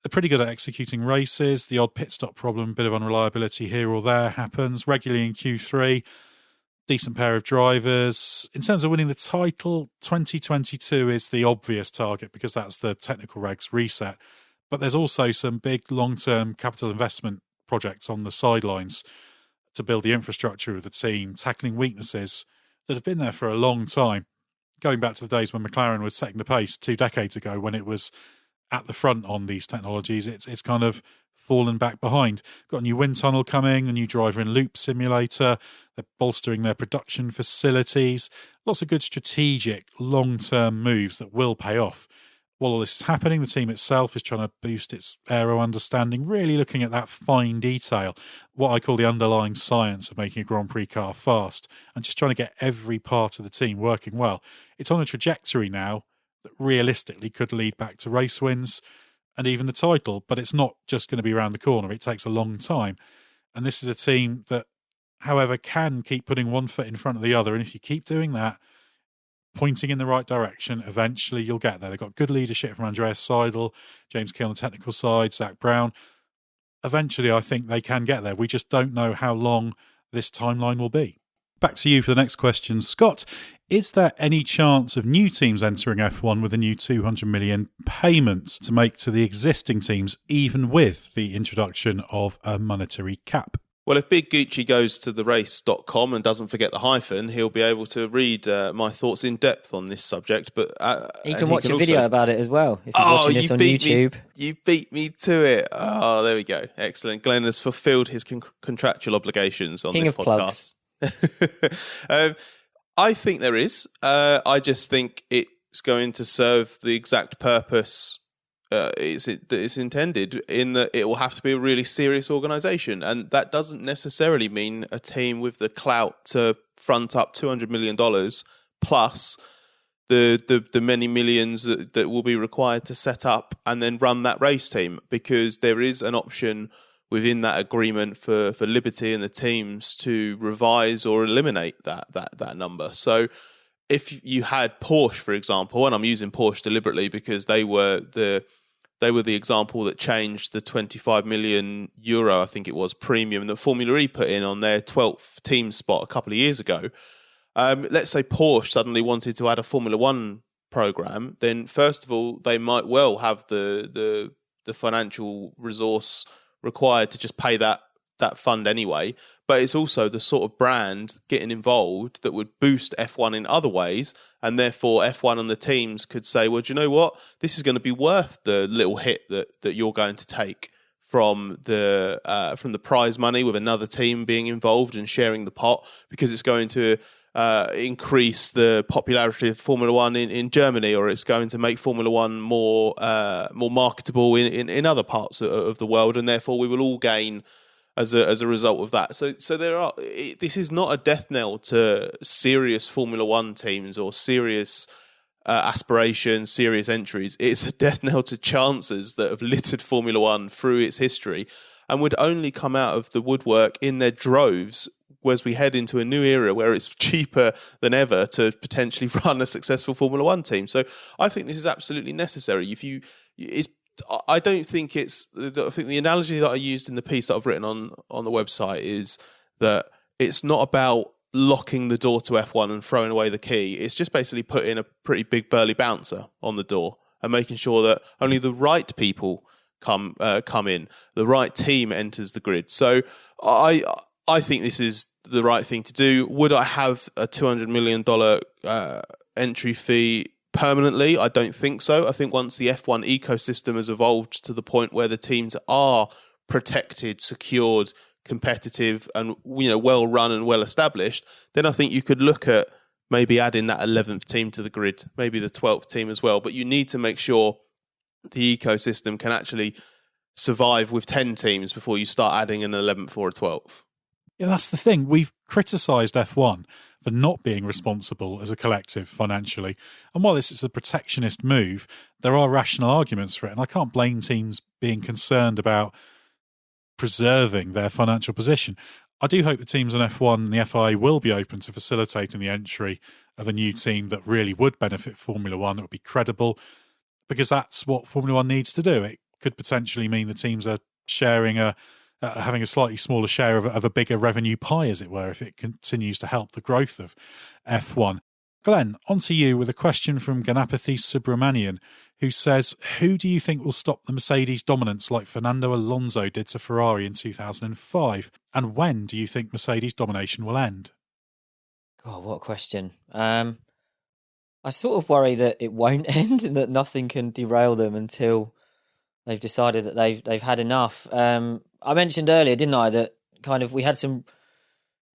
They're pretty good at executing races. The odd pit stop problem, bit of unreliability here or there happens regularly in Q3. Decent pair of drivers. In terms of winning the title, 2022 is the obvious target because that's the technical regs reset. But there's also some big long-term capital investment projects on the sidelines to build the infrastructure of the team, tackling weaknesses that have been there for a long time. Going back to the days when McLaren was setting the pace 2 decades ago, when it was at the front on these technologies, it's kind of fallen back behind. Got a new wind tunnel coming, a new driver in loop simulator. They're bolstering their production facilities. Lots of good strategic long-term moves that will pay off. While all this is happening, the team itself is trying to boost its aero understanding, really looking at that fine detail, what I call the underlying science of making a Grand Prix car fast, and just trying to get every part of the team working well. It's on a trajectory now that realistically could lead back to race wins and even the title, but it's not just going to be around the corner. It takes a long time. And this is a team that, however, can keep putting one foot in front of the other. And if you keep doing that, pointing in the right direction, eventually you'll get there. They've got good leadership from Andreas Seidel, James Key on the technical side, Zach Brown. Eventually, I think they can get there. We just don't know how long this timeline will be. Back to you for the next question. Scott, is there any chance of new teams entering F1 with a new $200 million payment to make to the existing teams, even with the introduction of a monetary cap? Well, if Big Gucci goes to therace.com and doesn't forget the hyphen, he'll be able to read my thoughts in depth on this subject. But he can watch a video about it as well if he's watching this on YouTube. You beat me to it. Oh, there we go. Excellent. Glenn has fulfilled his contractual obligations on King this of podcast. Plugs. I think there is. I just think it's going to serve the exact purpose it's intended, in that it will have to be a really serious organisation, and that doesn't necessarily mean a team with the clout to front up $200 million plus the many millions that will be required to set up and then run that race team, because there is an option within that agreement for Liberty and the teams to revise or eliminate that number. So if you had Porsche, for example, and I'm using Porsche deliberately because they were the example that changed the 25 million euro, I think it was, premium that Formula E put in on their 12th team spot a couple of years ago. Let's say Porsche suddenly wanted to add a Formula One program, then first of all, they might well have the financial resource required to just pay that fund anyway. But it's also the sort of brand getting involved that would boost F1 in other ways, and therefore F1 and the teams could say, well, do you know what? This is going to be worth the little hit that you're going to take from the prize money, with another team being involved and sharing the pot, because it's going to increase the popularity of Formula One in Germany, or it's going to make Formula One more marketable in other parts of the world, and therefore we will all gain as a result of that. So this is not a death knell to serious Formula One teams or serious aspirations, serious entries. It's a death knell to chances that have littered Formula One through its history and would only come out of the woodwork in their droves as we head into a new era where it's cheaper than ever to potentially run a successful Formula One team. So I think this is absolutely necessary. I think the analogy that I used in the piece that I've written on the website is that it's not about locking the door to F1 and throwing away the key. It's just basically putting a pretty big burly bouncer on the door and making sure that only the right people come in, the right team enters the grid. So I think this is the right thing to do. Would I have a $200 million entry fee permanently? I don't think so. I think once the F1 ecosystem has evolved to the point where the teams are protected, secured, competitive, and well run and well established, then I think you could look at maybe adding that 11th team to the grid, maybe the 12th team as well. But you need to make sure the ecosystem can actually survive with 10 teams before you start adding an 11th or a 12th. Yeah, that's the thing. We've criticised F1 for not being responsible as a collective financially. And while this is a protectionist move, there are rational arguments for it. And I can't blame teams being concerned about preserving their financial position. I do hope the teams in F1 and the FIA will be open to facilitating the entry of a new team that really would benefit Formula One, that would be credible, because that's what Formula One needs to do. It could potentially mean the teams are sharing having a slightly smaller share of a bigger revenue pie, as it were, if it continues to help the growth of F1. Glenn, on to you with a question from Ganapathy Subramanian, who says, who do you think will stop the Mercedes dominance like Fernando Alonso did to Ferrari in 2005? And when do you think Mercedes domination will end? Oh, what a question. I sort of worry that it won't end and that nothing can derail them until they've decided that they've had enough. I mentioned earlier, didn't I, that kind of we had some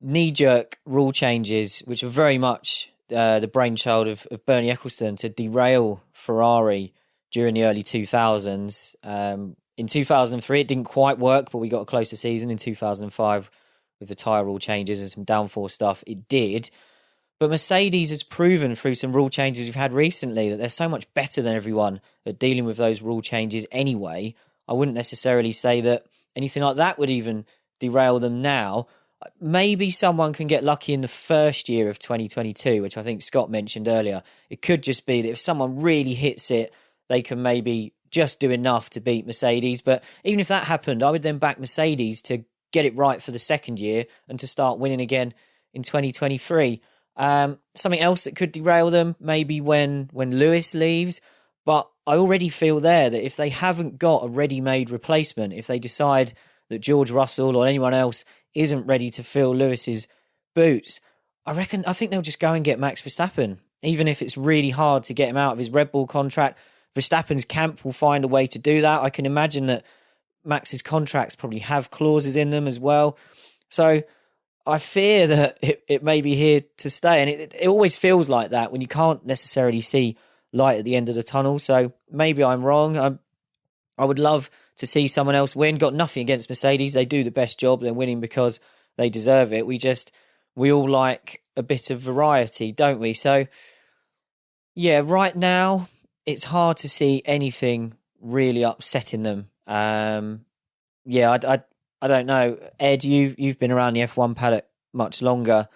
knee-jerk rule changes, which are very much the brainchild of Bernie Ecclestone to derail Ferrari during the early 2000s. In 2003, it didn't quite work, but we got a closer season. In 2005, with the tyre rule changes and some downforce stuff, it did. But Mercedes has proven through some rule changes we've had recently that they're so much better than everyone at dealing with those rule changes anyway. I wouldn't necessarily say that anything like that would even derail them now. Maybe someone can get lucky in the first year of 2022, which I think Scott mentioned earlier. It could just be that if someone really hits it, they can maybe just do enough to beat Mercedes. But even if that happened, I would then back Mercedes to get it right for the second year and to start winning again in 2023. Something else that could derail them, maybe when Lewis leaves. But I already feel there that if they haven't got a ready-made replacement, if they decide that George Russell or anyone else isn't ready to fill Lewis's boots, I think they'll just go and get Max Verstappen. Even if it's really hard to get him out of his Red Bull contract, Verstappen's camp will find a way to do that. I can imagine that Max's contracts probably have clauses in them as well. So I fear that it may be here to stay. And it always feels like that when you can't necessarily see light at the end of the tunnel. So maybe I'm wrong. I would love to see someone else win. Got nothing against Mercedes. They do the best job. They're winning because they deserve it. We all like a bit of variety, don't we? So yeah, right now it's hard to see anything really upsetting them. Yeah, I don't know. Ed, you've been around the F1 paddock much longer,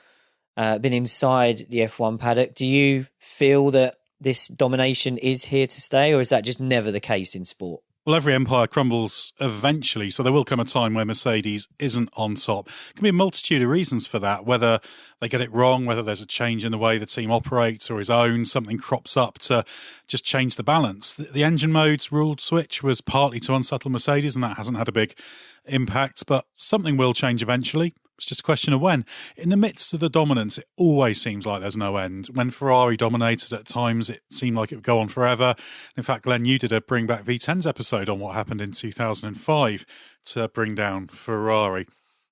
been inside the F1 paddock. Do you feel that this domination is here to stay, or is that just never the case in sport? Well, every empire crumbles eventually, so there will come a time where Mercedes isn't on top. There can be a multitude of reasons for that, whether they get it wrong, whether there's a change in the way the team operates or is owned, something crops up to just change the balance. The engine modes ruled switch was partly to unsettle Mercedes, and that hasn't had a big impact, but something will change eventually. It's just a question of when. In the midst of the dominance, it always seems like there's no end. When Ferrari dominated at times, it seemed like it would go on forever. In fact, Glenn, you did a Bring Back V10s episode on what happened in 2005 to bring down Ferrari.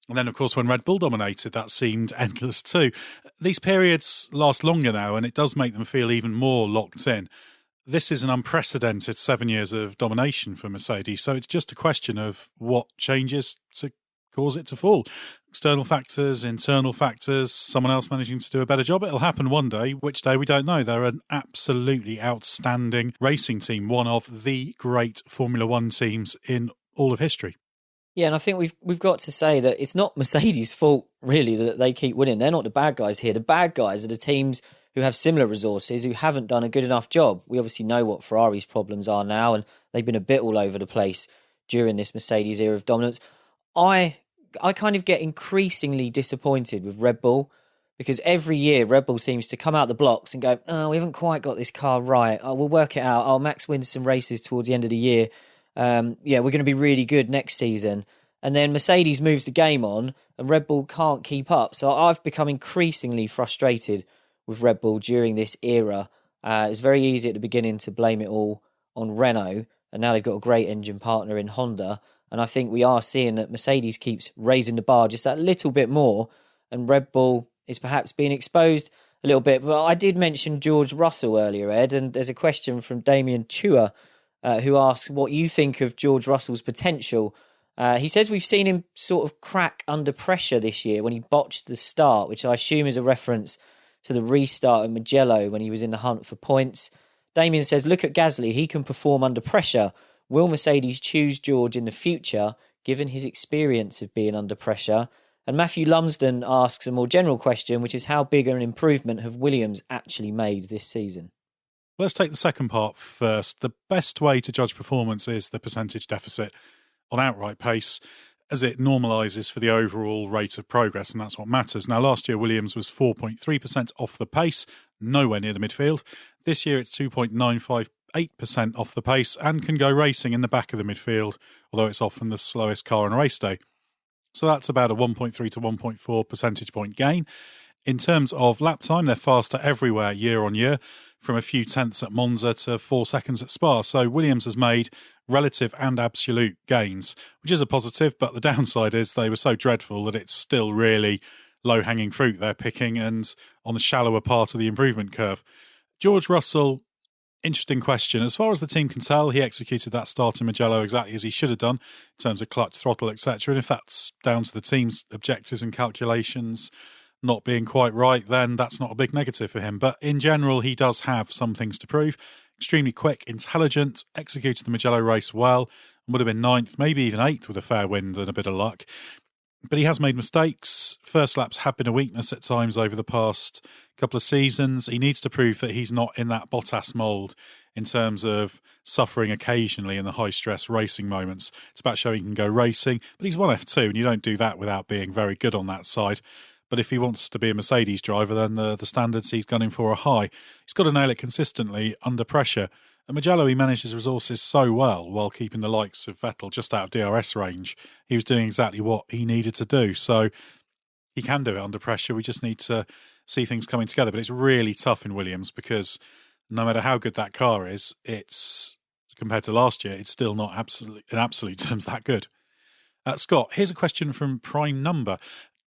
And then, of course, when Red Bull dominated, that seemed endless too. These periods last longer now, and it does make them feel even more locked in. This is an unprecedented 7 years of domination for Mercedes, so it's just a question of what changes to cause it to fall. External factors, internal factors, someone else managing to do a better job. It'll happen one day. Which day, we don't know. They're an absolutely outstanding racing team, one of the great Formula One teams in all of history. Yeah, and I think we've got to say that it's not Mercedes' fault, really, that they keep winning. They're not the bad guys here. The bad guys are the teams who have similar resources, who haven't done a good enough job. We obviously know what Ferrari's problems are now, and they've been a bit all over the place during this Mercedes era of dominance. I kind of get increasingly disappointed with Red Bull, because every year Red Bull seems to come out the blocks and go, oh, we haven't quite got this car right. Oh, we'll work it out. Oh, Max wins some races towards the end of the year. Yeah, we're going to be really good next season. And then Mercedes moves the game on and Red Bull can't keep up. So I've become increasingly frustrated with Red Bull during this era. It's very easy at the beginning to blame it all on Renault, and now they've got a great engine partner in Honda. And I think we are seeing that Mercedes keeps raising the bar just that little bit more, and Red Bull is perhaps being exposed a little bit. But I did mention George Russell earlier, Ed, and there's a question from Damien Chua who asks what you think of George Russell's potential. He says we've seen him sort of crack under pressure this year when he botched the start, which I assume is a reference to the restart at Mugello when he was in the hunt for points. Damien says, look at Gasly, he can perform under pressure. Will Mercedes choose George in the future, given his experience of being under pressure? And Matthew Lumsden asks a more general question, which is how big an improvement have Williams actually made this season? Let's take the second part first. The best way to judge performance is the percentage deficit on outright pace, as it normalises for the overall rate of progress, and that's what matters. Now, last year, Williams was 4.3% off the pace, nowhere near the midfield. This year, it's 2.958% off the pace and can go racing in the back of the midfield, although it's often the slowest car on a race day. So that's about a 1.3 to 1.4 percentage point gain. In terms of lap time, they're faster everywhere year on year, from a few tenths at Monza to 4 seconds at Spa. So Williams has made relative and absolute gains, which is a positive, but the downside is they were so dreadful that it's still really low-hanging fruit they're picking and on the shallower part of the improvement curve. George Russell, interesting question. As far as the team can tell, he executed that start in Mugello exactly as he should have done in terms of clutch, throttle, etc. And if that's down to the team's objectives and calculations not being quite right, then that's not a big negative for him. But in general, he does have some things to prove. Extremely quick, intelligent, executed the Mugello race well, and would have been 9th, maybe even 8th with a fair wind and a bit of luck. But he has made mistakes. First laps have been a weakness at times over the past couple of seasons. He needs to prove that he's not in that Bottas mould in terms of suffering occasionally in the high-stress racing moments. It's about showing he can go racing, but he's won F2, and you don't do that without being very good on that side. But if he wants to be a Mercedes driver, then the standards he's gunning for are high. He's got to nail it consistently under pressure. At Mugello, he managed his resources so well while keeping the likes of Vettel just out of DRS range. He was doing exactly what he needed to do. So he can do it under pressure. We just need to see things coming together. But it's really tough in Williams because no matter how good that car is, it's compared to last year, it's still not in absolute terms that good. Scott, here's a question from Prime Number.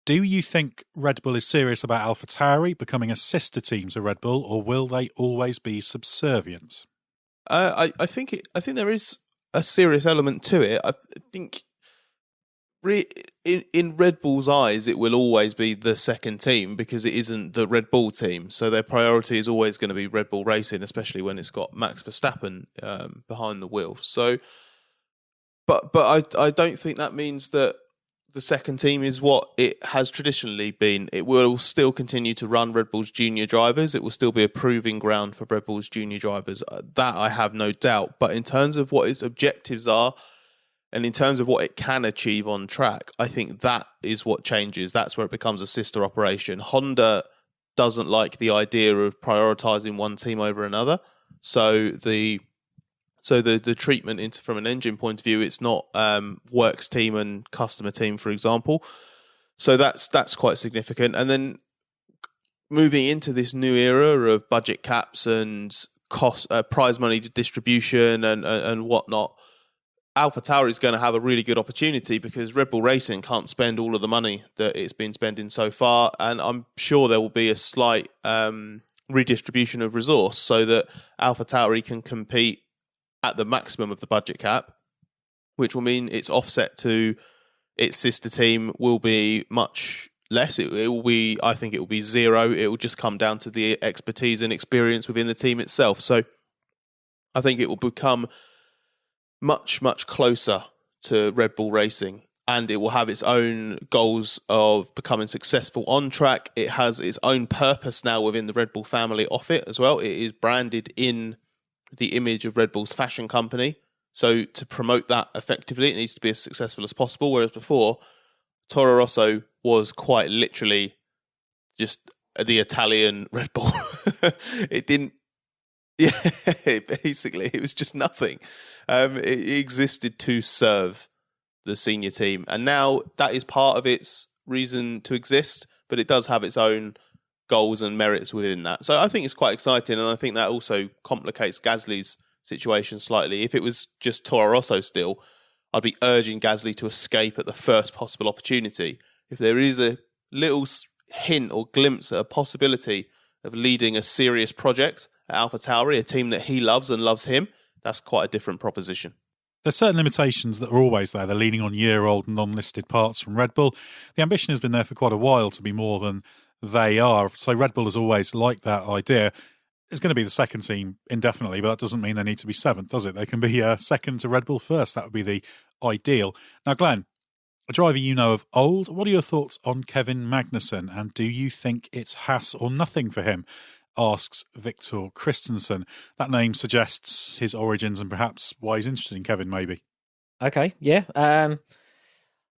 Do you think Red Bull is serious about AlphaTauri becoming a sister team to Red Bull, or will they always be subservient? I think there is a serious element to it. I think in Red Bull's eyes, it will always be the second team because it isn't the Red Bull team. So their priority is always going to be Red Bull Racing, especially when it's got Max Verstappen behind the wheel. So, but I don't think that means that the second team is what it has traditionally been. It will still continue to run Red Bull's junior drivers. It will still be a proving ground for Red Bull's junior drivers. That I have no doubt. But in terms of what its objectives are and in terms of what it can achieve on track, I think that is what changes. That's where it becomes a sister operation. Honda doesn't like the idea of prioritising one team over another. So the treatment from an engine point of view, it's not works team and customer team, for example. So that's quite significant. And then moving into this new era of budget caps and cost prize money distribution and whatnot, AlphaTauri is going to have a really good opportunity because Red Bull Racing can't spend all of the money that it's been spending so far, and I'm sure there will be a slight redistribution of resource so that AlphaTauri can compete at the maximum of the budget cap, which will mean its offset to its sister team will be much less. It will be, I think it will be zero. It will just come down to the expertise and experience within the team itself. So I think it will become much, much closer to Red Bull Racing, and it will have its own goals of becoming successful on track. It has its own purpose now within the Red Bull family off it as well. It is branded in the image of Red Bull's fashion company. So to promote that effectively, it needs to be as successful as possible. Whereas before, Toro Rosso was quite literally just the Italian Red Bull. It didn't, basically, it was just nothing. It existed to serve the senior team. And now that is part of its reason to exist, but it does have its own goals and merits within that. So I think it's quite exciting, and I think that also complicates Gasly's situation slightly. If it was just Toro Rosso still, I'd be urging Gasly to escape at the first possible opportunity. If there is a little hint or glimpse at a possibility of leading a serious project at AlphaTauri, a team that he loves and loves him, that's quite a different proposition. There's certain limitations that are always there. They're leaning on year-old non-listed parts from Red Bull. The ambition has been there for quite a while to be more than they are. So Red Bull has always liked that idea. It's going to be the second team indefinitely, but that doesn't mean they need to be seventh, does it? They can be second to Red Bull first. That would be the ideal. Now, Glenn, A driver you know of old, what are your thoughts on Kevin Magnussen, and do you think it's Haas or nothing for him? Asks Victor Christensen. That name suggests his origins and perhaps why he's interested in Kevin, maybe. Okay, yeah.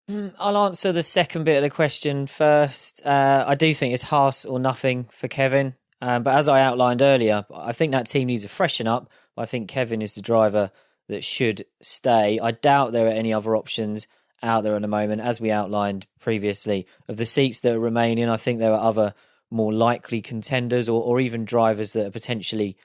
I'll answer the second bit of the question first. I do think it's Haas or nothing for Kevin. But as I outlined earlier, I think that team needs to freshen up. I think Kevin is the driver that should stay. I doubt there are any other options out there at the moment, as we outlined previously. Of the seats that are remaining, I think there are other more likely contenders or even drivers that are potentially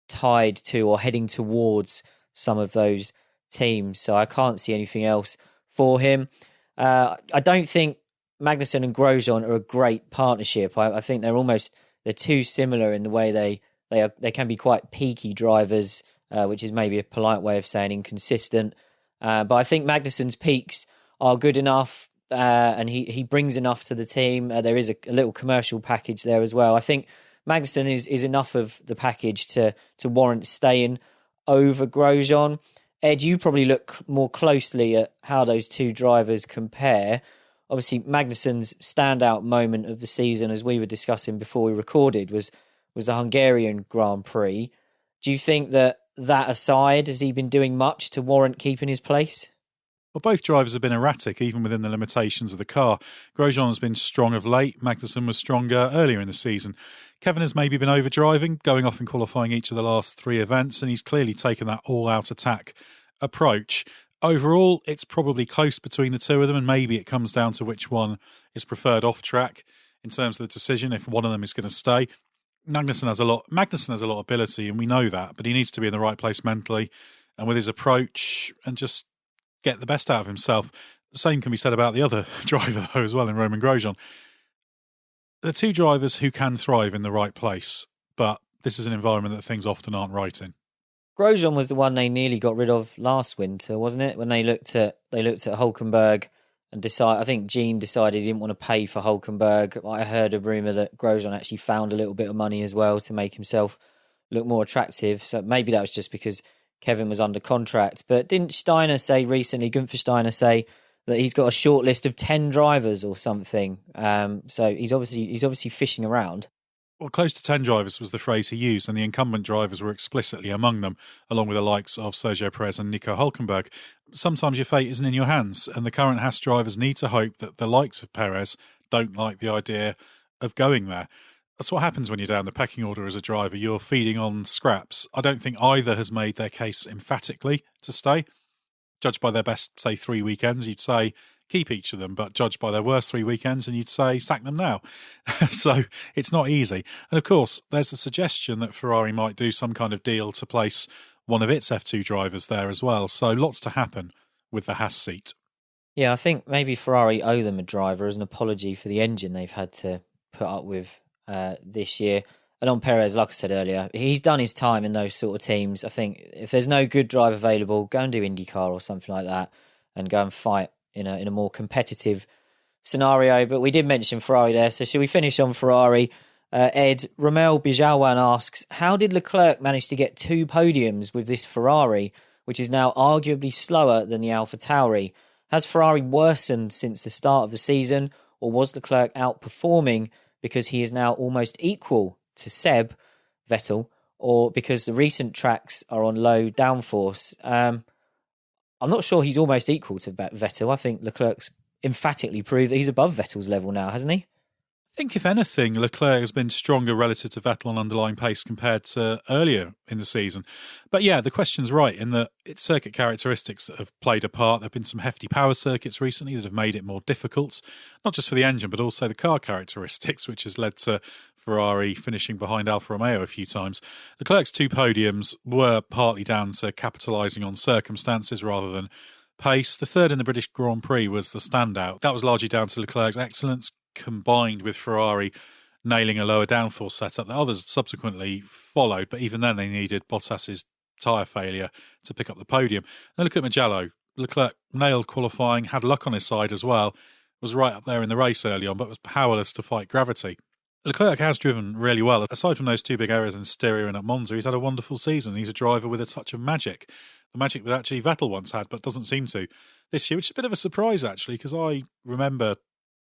tied to or heading towards some of those teams. So I can't see anything else for him. I don't think Magnussen and Grosjean are a great partnership. I think they're too similar in the way they can be quite peaky drivers, which is maybe a polite way of saying inconsistent. But I think Magnussen's peaks are good enough, and he brings enough to the team. There is a little commercial package there as well. I think Magnussen is enough of the package to warrant staying over Grosjean. Ed, you probably look more closely at how those two drivers compare. Obviously, Magnussen's standout moment of the season, as we were discussing before we recorded, was the Hungarian Grand Prix. Do you think that aside, has he been doing much to warrant keeping his place? Well, both drivers have been erratic, even within the limitations of the car. Grosjean has been strong of late. Magnussen was stronger earlier in the season. Kevin has maybe been overdriving, going off and qualifying each of the last 3 events, and he's clearly taken that all-out attack approach. Overall, it's probably close between the two of them, and maybe it comes down to which one is preferred off-track in terms of the decision, if one of them is going to stay. Magnussen has a lot of ability, and we know that, but he needs to be in the right place mentally and with his approach and just get the best out of himself. The same can be said about the other driver, though, as well, in Romain Grosjean. They're two drivers who can thrive in the right place, but this is an environment that things often aren't right in. Grosjean was the one they nearly got rid of last winter, wasn't it? When they looked at Hulkenberg and I think Gene decided he didn't want to pay for Hulkenberg. I heard a rumour that Grosjean actually found a little bit of money as well to make himself look more attractive. So maybe that was just because Kevin was under contract. But didn't Steiner say recently, Gunther Steiner say, that he's got a short list of 10 drivers or something? So he's obviously fishing around. Well, close to 10 drivers was the phrase he used, and the incumbent drivers were explicitly among them, along with the likes of Sergio Perez and Nico Hulkenberg. Sometimes your fate isn't in your hands, and the current Haas drivers need to hope that the likes of Perez don't like the idea of going there. That's what happens when you're down the pecking order as a driver. You're feeding on scraps. I don't think either has made their case emphatically to stay. Judged by their best, say, 3 weekends, you'd say keep each of them, but judged by their worst 3 weekends, and you'd say sack them now. So it's not easy. And of course, there's the suggestion that Ferrari might do some kind of deal to place one of its F2 drivers there as well. So lots to happen with the Haas seat. Yeah, I think maybe Ferrari owe them a driver as an apology for the engine they've had to put up with this year. And on Perez, like I said earlier, he's done his time in those sort of teams. I think if there's no good driver available, go and do IndyCar or something like that and go and fight in a more competitive scenario. But we did mention Ferrari there, so should we finish on Ferrari? Ed, Romel Bijalwan asks, how did Leclerc manage to get 2 podiums with this Ferrari, which is now arguably slower than the AlphaTauri? Has Ferrari worsened since the start of the season, or was Leclerc outperforming because he is now almost equal to Seb Vettel, or because the recent tracks are on low downforce? I'm not sure he's almost equal to Vettel. I think Leclerc's emphatically proved that he's above Vettel's level now, hasn't he? I think, if anything, Leclerc has been stronger relative to Vettel on underlying pace compared to earlier in the season. But yeah, the question's right in that it's circuit characteristics that have played a part. There have been some hefty power circuits recently that have made it more difficult, not just for the engine, but also the car characteristics, which has led to Ferrari finishing behind Alfa Romeo a few times. Leclerc's 2 podiums were partly down to capitalising on circumstances rather than pace. The third in the British Grand Prix was the standout. That was largely down to Leclerc's excellence, combined with Ferrari nailing a lower downforce setup that others subsequently followed, but even then they needed Bottas's tyre failure to pick up the podium. And look at Mugello. Leclerc nailed qualifying, had luck on his side as well, was right up there in the race early on, but was powerless to fight gravity. Leclerc has driven really well. Aside from those 2 big errors in Styria and at Monza, he's had a wonderful season. He's a driver with a touch of magic. the magic that actually Vettel once had, but doesn't seem to this year, which is a bit of a surprise, actually, because I remember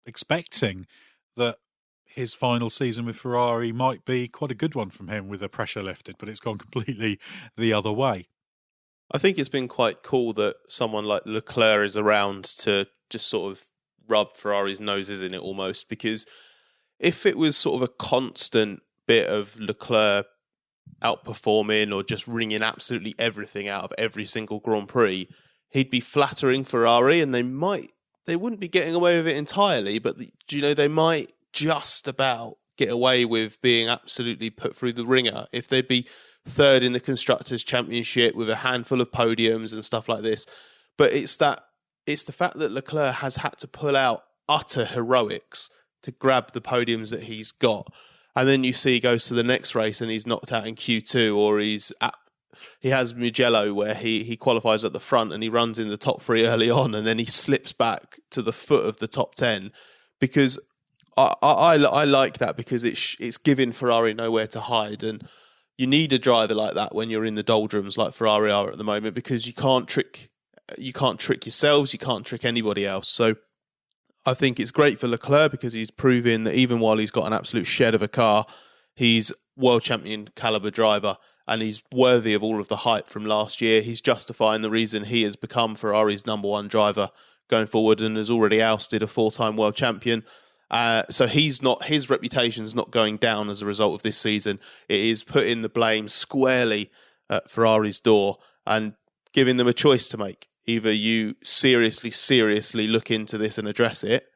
expecting that his final season with Ferrari might be quite a good one from him with the pressure lifted, but it's gone completely the other way. I think it's been quite cool that someone like Leclerc is around to just sort of rub Ferrari's noses in it almost, because if it was sort of a constant bit of Leclerc outperforming or just wringing absolutely everything out of every single Grand Prix, he'd be flattering Ferrari, and they wouldn't be getting away with it entirely, but they might just about get away with being absolutely put through the ringer if they'd be third in the Constructors' Championship with a handful of podiums and stuff like this. But it's the fact that Leclerc has had to pull out utter heroics to grab the podiums that he's got. And then you see he goes to the next race and he's knocked out in Q2, or he has Mugello where he qualifies at the front and he runs in the top 3 early on, and then he slips back to the foot of the top 10. Because I like that, because it's giving Ferrari nowhere to hide, and you need a driver like that when you're in the doldrums like Ferrari are at the moment, because you can't trick yourselves, you can't trick anybody else. So I think it's great for Leclerc, because he's proving that even while he's got an absolute shed of a car, he's world champion caliber driver, and he's worthy of all of the hype from last year. He's justifying the reason he has become Ferrari's number one driver going forward, and has already ousted a 4-time world champion. So his reputation's not going down as a result of this season. It is putting the blame squarely at Ferrari's door and giving them a choice to make. Either you seriously look into this and address it,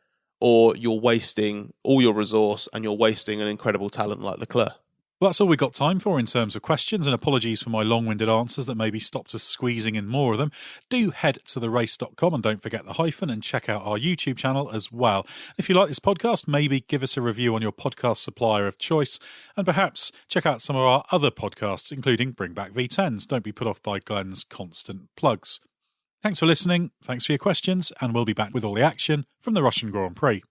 or you're wasting all your resource and you're wasting an incredible talent like Leclerc. Well, that's all we've got time for in terms of questions, and apologies for my long-winded answers that maybe stopped us squeezing in more of them. Do head to therace.com and don't forget the hyphen, and check out our YouTube channel as well. If you like this podcast, maybe give us a review on your podcast supplier of choice, and perhaps check out some of our other podcasts, including Bring Back V10s. Don't be put off by Glenn's constant plugs. Thanks for listening, thanks for your questions, and we'll be back with all the action from the Russian Grand Prix.